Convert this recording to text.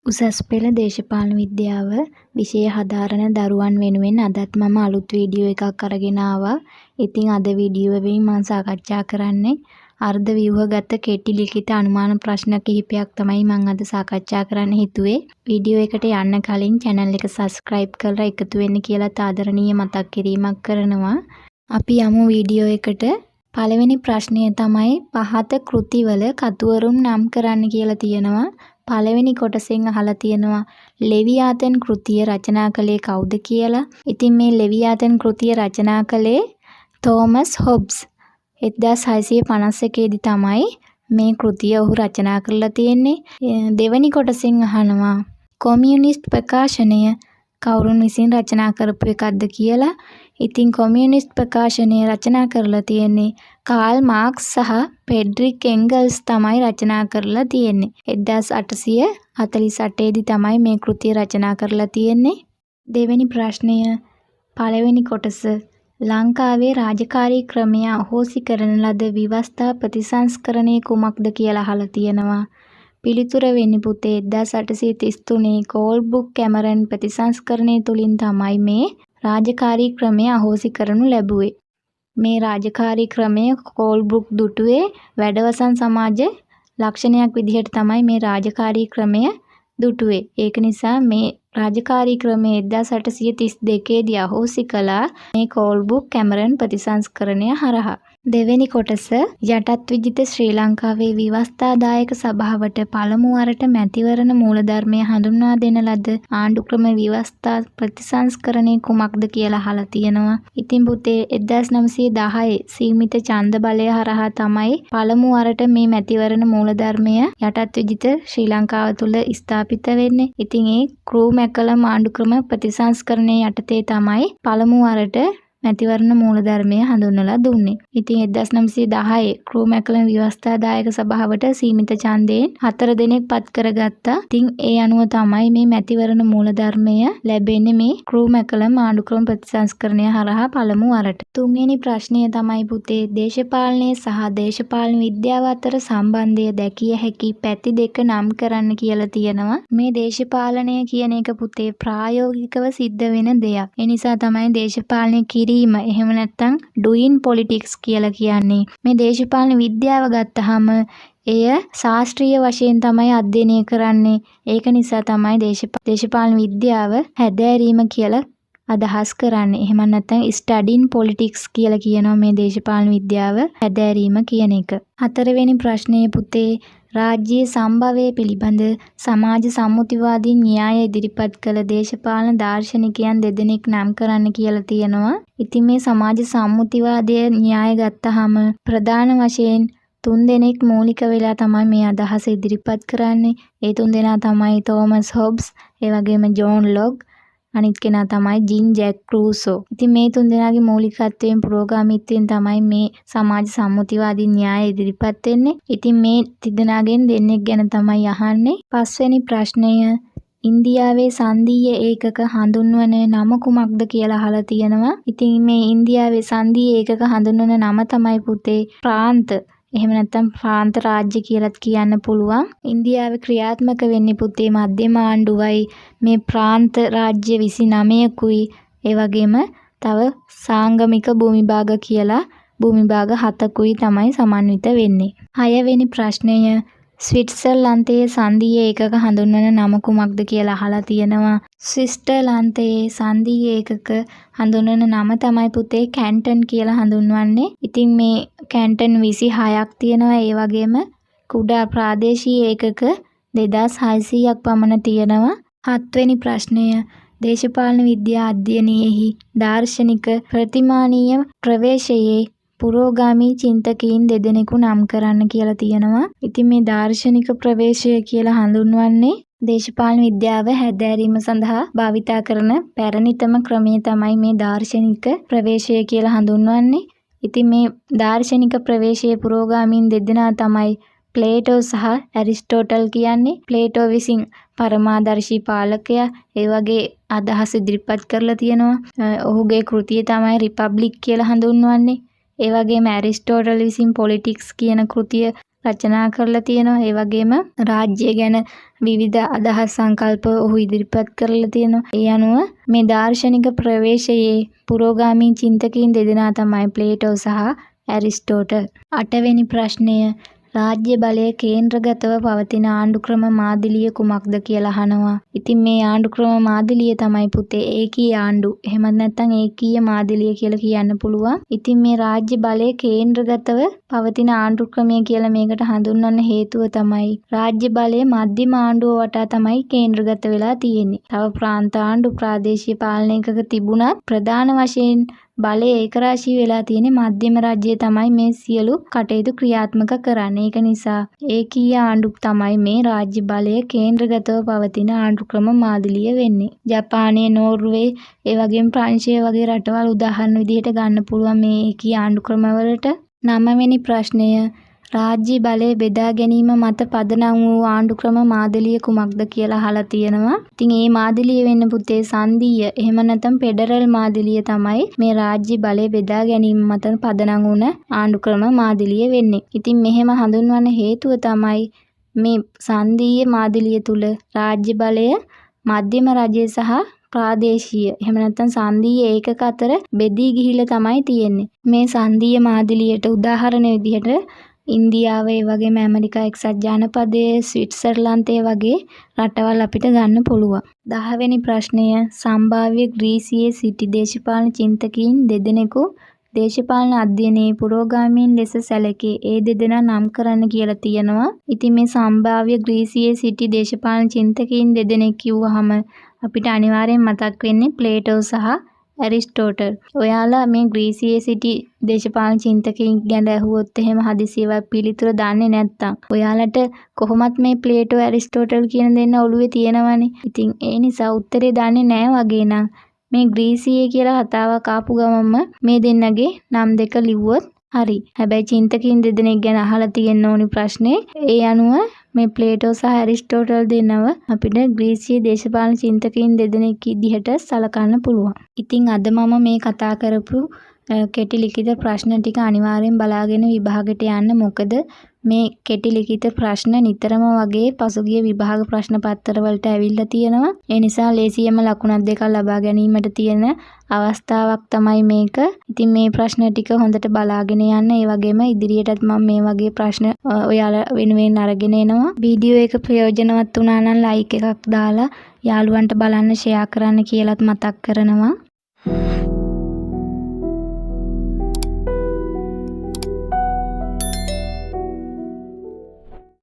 උසස් පෙළ දේශපාලන විද්‍යාව විෂය හදාරන දරුවන් වෙනුවෙන් අදත් මම අලුත් වීඩියෝ එකක් අරගෙන ආවා. ඉතින් අද වීඩියෝ එකෙන් මම සාකච්ඡා කරන්නේ අර්ධ ව්‍යුහගත කෙටි ලිඛිත අනුමාන ප්‍රශ්න කිහිපයක් තමයි මම අද සාකච්ඡා කරන්න හිතුවේ. වීඩියෝ එකට යන්න කලින් channel එක subscribe කරලා එකතු වෙන්න කියලා ආදරණීය මතක් කිරීමක් කරනවා. අපි යමු වීඩියෝ එකට. පළවෙනි ප්‍රශ්නය තමයි පහත කෘතිවල කතුවරුන් නම් කරන්න කියලා තියෙනවා. පළවෙනි කොටසෙන් අහලා තියෙනවා ලෙවියාතන් කෘතිය රචනා කළේ කවුද කියලා. ඉතින් මේ ලෙවියාතන් කෘතිය රචනා කළේ තෝමස් හොබ්ස්. 1651 දී තමයි මේ කෘතිය ඔහු රචනා කරලා තියෙන්නේ. දෙවෙනි කොටසෙන් අහනවා කොමියුනිස්ට් ප්‍රකාශනය කවුරුන් විසින් රචනා කරපු එකක්ද කියලා. ඉතින් කොමියුනිස්ට් ප්‍රකාශනය රචනා කරලා තියෙන්නේ කාල් මාක්ස් සහ ෆ්‍රෙඩරික් එන්ගල්ස් තමයි රචනා කරලා තියෙන්නේ. 1848 දී තමයි මේ කෘතිය රචනා කරලා තියෙන්නේ. දෙවෙනි ප්‍රශ්නය පළවෙනි කොටස ලංකාවේ රාජකාරී ක්‍රමය අහෝසි කරන ලද ව්‍යවස්ථා ප්‍රතිසංස්කරණය කුමක්ද කියලා අහලා තියෙනවා. පිළිතුර වෙන්නේ පුතේ 1833 කෝල්බ්රුක් කැමරන් ප්‍රතිසංස්කරණය තුලින් තමයි මේ රාජකාරී ක්‍රමය අහෝසි කරනු ලැබුවේ. මේ රාජකාරී ක්‍රමය කෝල්බ්රුක් දුටුවේ වැඩවසම් සමාජ ලක්ෂණයක් විදිහට තමයි මේ රාජකාරී ක්‍රමය දුටුවේ. ඒක නිසා මේ රාජකාරී ක්‍රමය 1832 දී අහෝසි කළා මේ කෝල්බ්රුක් කැමරන් ප්‍රතිසංස්කරණය හරහා. දෙවෙනි කොටස යටත් විජිත ශ්‍රී ලංකාවේ ව්‍යවස්ථාදායක සභාවට පළමු වරට මැතිවරණ මූලධර්මය හඳුන්වා දෙන ලද ආණ්ඩුක්‍රම ව්‍යවස්ථා ප්‍රතිසංස්කරණය කුමක්ද කියලා අහලා තියෙනවා. ඉතින් පුතේ 1910 සීමිත ඡන්ද බලය හරහා තමයි පළමු වරට මේ මැතිවරණ මූලධර්මය යටත් විජිත ශ්‍රී ලංකාව තුල ස්ථාපිත වෙන්නේ. ඉතින් ඒ ක්‍රූ මැකලම් ආණ්ඩුක්‍රම ප්‍රතිසංස්කරණය යටතේ තමයි පළමු වරට මැතිවරණ මූලධර්මය හඳුන්වලා දුන්නේ. ඉතින් 1910 ක්‍රූ මැකලම් ව්‍යවස්ථාදායක සභාවට සීමිත ඡන්දයෙන් 4 දෙනෙක් පත් කරගත්තා. ඉතින් ඒ අනුව තමයි මේ මැතිවරණ මූලධර්මය ලැබෙන්නේ මේ ක්‍රූ මැකලම් ආණ්ඩුක්‍රම ප්‍රතිසංස්කරණය හරහා පළමු වරට. තුන්වෙනි ප්‍රශ්නය තමයි පුතේ දේශපාලනය සහ දේශපාලන විද්‍යාව අතර සම්බන්ධය දැකිය හැකි පැති දෙක නම් කරන්න කියලා තියෙනවා. මේ දේශපාලනය කියන එක පුතේ ප්‍රායෝගිකව සිද්ධ වෙන දෙයක්. ඒ නිසා තමයි දේශපාලනය එහෙම නැත්නම් ඩුයින් පොලිටික්ස් කියලා කියන්නේ. මේ දේශපාලන විද්‍යාව ගත්තහම එය ශාස්ත්‍රීය වශයෙන් තමයි අධ්‍යයනය කරන්නේ. ඒක නිසා තමයි දේශපාලන විද්‍යාව හැදෑරීම කියලා අදහස් කරන්නේ. එහෙම නැත්නම් ස්ටඩින් පොලිටික්ස් කියලා කියනවා මේ දේශපාලන විද්‍යාව හැදෑරීම කියන එක. හතරවෙනි ප්‍රශ්නය පුතේ රාජ්‍යයේ සම්භවය පිළිබඳ සමාජ සම්මුතිවාදී න්‍යාය ඉදිරිපත් කළ දේශපාලන දාර්ශනිකයන් දෙදෙනෙක් නම් කරන්න කියලා තියෙනවා. ඉතින් මේ සමාජ සම්මුතිවාදයේ න්‍යාය ගත්තහම ප්‍රධාන වශයෙන් 3 දෙනෙක් මූලික වෙලා තමයි මේ අදහස ඉදිරිපත් කරන්නේ. ඒ 3 දෙනා තමයි තෝමස් හොබ්ස්, ඒ වගේම ජෝන් ලොග්, අනිත් කෙනා තමයි ජීන් ජැක් රූසෝ. ඉතින් මේ 3 දෙනාගේ මූලිකත්වයෙන් පුරෝගාමීත්වයෙන් තමයි මේ සමාජ සම්මුතිවාදී න්‍යාය ඉදිරිපත් වෙන්නේ. ඉතින් මේ 3 දෙනාගෙන් දෙන්නෙක් ගැන තමයි අහන්නේ. පස්වෙනි ප්‍රශ්නය ඉන්දියාවේ සංධීය ඒකක හඳුන්වන නම කුමක්ද කියලා අහලා තියෙනවා. ඉතින් මේ ඉන්දියාවේ සංධීය ඒකක හඳුන්වන නම තමයි පුතේ ප්‍රාන්ත. එහෙම නැත්නම් ප්‍රාන්ත රාජ්‍ය කියලාත් කියන්න පුළුවන්. ඉන්දියාවේ ක්‍රියාත්මක වෙන්නේ පුතේ මධ්‍යම ආණ්ඩුවයි මේ ප්‍රාන්ත රාජ්‍ය 29කුයි ඒ වගේම තව සාංගමික භූමිභාග කියලා භූමිභාග 7කුයි තමයි සමන්විත වෙන්නේ. 6 වෙනි ප්‍රශ්නය ස්විට්සර්ලන්තයේ සංධීය ඒකක හඳුන්වන නම කුමක්ද කියලා අහලා තියෙනවා. ස්විට්සර්ලන්තයේ සංධීය ඒකක හඳුන්වන නම තමයි පුතේ කැන්ටන් කියලා හඳුන්වන්නේ. ඉතින් මේ කැන්ටන් 26ක් තියෙනවා. ඒ වගේම කුඩා ප්‍රාදේශීය ඒකක 2600ක් පමණ තියෙනවා. 7 වෙනි ප්‍රශ්නය දේශපාලන විද්‍යා අධ්‍යයනයේහි දාර්ශනික ප්‍රතිමානීය ප්‍රවේශයේ පුරෝගාමී චින්තකයින් දෙදෙනෙකු නම් කරන්න කියලා තියෙනවා. ඉතින් මේ දාර්ශනික ප්‍රවේශය කියලා හඳුන්වන්නේ දේශපාලන විද්‍යාව හැදෑරීම සඳහා භාවිතා කරන පැරණිතම ක්‍රමය තමයි මේ දාර්ශනික ප්‍රවේශය කියලා හඳුන්වන්නේ. ඉතින් මේ දාර්ශනික ප්‍රවේශයේ පුරෝගාමීන් දෙදෙනා තමයි ප්ලේටෝ සහ ඇරිස්ටෝටල් කියන්නේ. ප්ලේටෝ විසින් පරමාදර්ශී පාලකයා ඒ වගේ අදහස් ඉදිරිපත් කරලා තියෙනවා. ඔහුගේ කෘතිය තමයි රිපබ්ලික් කියලා හඳුන්වන්නේ. ඒ වගේම ඇරිස්ටෝටල් විසින් පොලිටික්ස් කියන කෘතිය රචනා කරලා තියෙනවා. ඒ වගේම රාජ්‍ය ගැන විවිධ අදහස් සංකල්ප ඔහු ඉදිරිපත් කරලා තියෙනවා. ඒ අනුව මේ දාර්ශනික ප්‍රවේශයේ පුරෝගාමී චින්තකයින් දෙදෙනා තමයි ප්ලේටෝ සහ ඇරිස්ටෝටල්. 8 වෙනි ප්‍රශ්නය රාජ්‍ය බලය කේන්ද්‍රගතව පවතින ආණ්ඩුක්‍රම මාදිලිය කුමක්ද කියලා අහනවා. ඉතින් මේ ආණ්ඩුක්‍රම මාදිලිය තමයි පුතේ ඒකීය ආණ්ඩු. එහෙමත් නැත්නම් ඒකීය මාදිලිය කියලා කියන්න පුළුවන්. ඉතින් මේ රාජ්‍ය බලය කේන්ද්‍රගතව පවතින ආණ්ඩුක්‍රමය කියලා මේකට හඳුන්වන්න හේතුව තමයි රාජ්‍ය බලය මධ්‍යම ආණ්ඩුව වටා තමයි කේන්ද්‍රගත වෙලා තියෙන්නේ. තව ප්‍රාන්ත ආණ්ඩු ප්‍රාදේශීය පාලන එකක තිබුණත් ප්‍රධාන වශයෙන් බලය ඒකරාශී වෙලා තියෙන්නේ මධ්‍යම රාජ්‍යය තමයි මේ සියලු කටයුතු ක්‍රියාත්මක කරන්නේ. ඒක නිසා ඒකීය ආණ්ඩු තමයි මේ රාජ්‍ය බලය කේන්ද්‍රගතව පවතින ආණ්ඩුක්‍රම මාදිලිය වෙන්නේ. ජපානය, නෝර්වේ, ඒ වගේම ප්‍රංශය වගේ රටවල් උදාහරණ විදිහට ගන්න පුළුවන් මේ ඒකීය ආණ්ඩුක්‍රම වලට. 9 වෙනි ප්‍රශ්නය රාජ්‍ය බලය බෙදා ගැනීම මත පදනම් වූ ආණ්ඩුක්‍රම මාදිලිය කුමක්ද කියලා අහලා තියෙනවා. ඉතින් මේ මාදිලිය වෙන්න පුතේ සංධීය එහෙම නැත්නම් ෆෙඩරල් මාදිලිය තමයි මේ රාජ්‍ය බලය බෙදා ගැනීම මත පදනම් වුණ ආණ්ඩුක්‍රම මාදිලිය වෙන්නේ. ඉතින් මෙහෙම හඳුන්වන්න හේතුව තමයි මේ සංධීය මාදිලිය තුල රාජ්‍ය බලය මධ්‍යම රජය සහ ප්‍රාදේශීය එහෙම නැත්නම් සංධීය ඒකක අතර බෙදී ගිහිල්ලා තමයි තියෙන්නේ. මේ සංධීය මාදිලියට උදාහරණ විදිහට ඉන්දියාව ඒ වගේම ඇමරිකා එක්සත් ජනපදයේ ස්විට්සර්ලන්තය වගේ රටවල් අපිට ගන්න පුළුවන්. 10 වෙනි ප්‍රශ්නය සම්භාව්‍ය ග්‍රීසියේ සිටි දේශපාලන චින්තකයින් දෙදෙනෙකු දේශපාලන අධ්‍යයනයේ පුරෝගාමීන් ලෙස සැලකේ. ඒ දෙදෙනා නම් කරන්න කියලා තියෙනවා. ඉතින් මේ සම්භාව්‍ය ග්‍රීසියේ සිටි දේශපාලන චින්තකයින් දෙදෙනෙක් කිව්වහම අපිට අනිවාර්යෙන් මතක් වෙන්නේ ප්ලේටෝ සහ ඇරිස්ටෝටල්. ඔයාලා මේ ග්‍රීසියේ සිටි දේශපාලන චින්තකයින් ගැන අහුවොත් එහෙම හදිසියවත් පිළිතුර දන්නේ නැත්තම් ඔයාලට කොහොමත් මේ ප්ලේටෝ ඇරිස්ටෝටල් කියන දෙන්න ඔළුවේ තියෙනවනේ. ඉතින් ඒ නිසා උත්තරේ දන්නේ නැහැ වගේ නම් මේ ග්‍රීසියේ කියලා කතාවක් ආපු ගමන්ම මේ දෙන්නගේ නම් දෙක ලිව්වොත් හරි. හැබැයි චින්තකයින් දෙදෙනෙක් ගැන අහලා තියෙන්න ඕනි ප්‍රශ්නේ. ඒ අනුව මේ ප්ලේටෝ සහ ඇරිස්ටෝටල් දෙන්නව අපිට ග්‍රීසියේ දේශපාලන චින්තකයින් දෙදෙනෙක් විදිහට සලකන්න පුළුවන්. ඉතින් අද මම මේ කතා කරපු කෙටි ලිඛිත ප්‍රශ්න ටික අනිවාර්යෙන් බලාගෙන විභාගයට යන්න. මොකද මේ කෙටි ලිඛිත ප්‍රශ්න නිතරම වගේ පසුගිය විභාග ප්‍රශ්න පත්‍ර වලට ඇවිල්ලා තියෙනවා. ඒ නිසා ලේසියෙන්ම ලකුණක් දෙකක් ලබා ගැනීමට තියෙන අවස්ථාවක් තමයි මේක. ඉතින් මේ ප්‍රශ්න ටික හොඳට බලාගෙන යන්න. ඒ වගේම ඉදිරියටත් මම මේ වගේ ප්‍රශ්න ඔයාලා වෙනුවෙන් අරගෙන එනවා. වීඩියෝ එක ප්‍රයෝජනවත් වුණා නම් ලයික් එකක් දාලා යාළුවන්ට බලන්න ෂෙයා කරන්න කියලාත් මතක් කරනවා.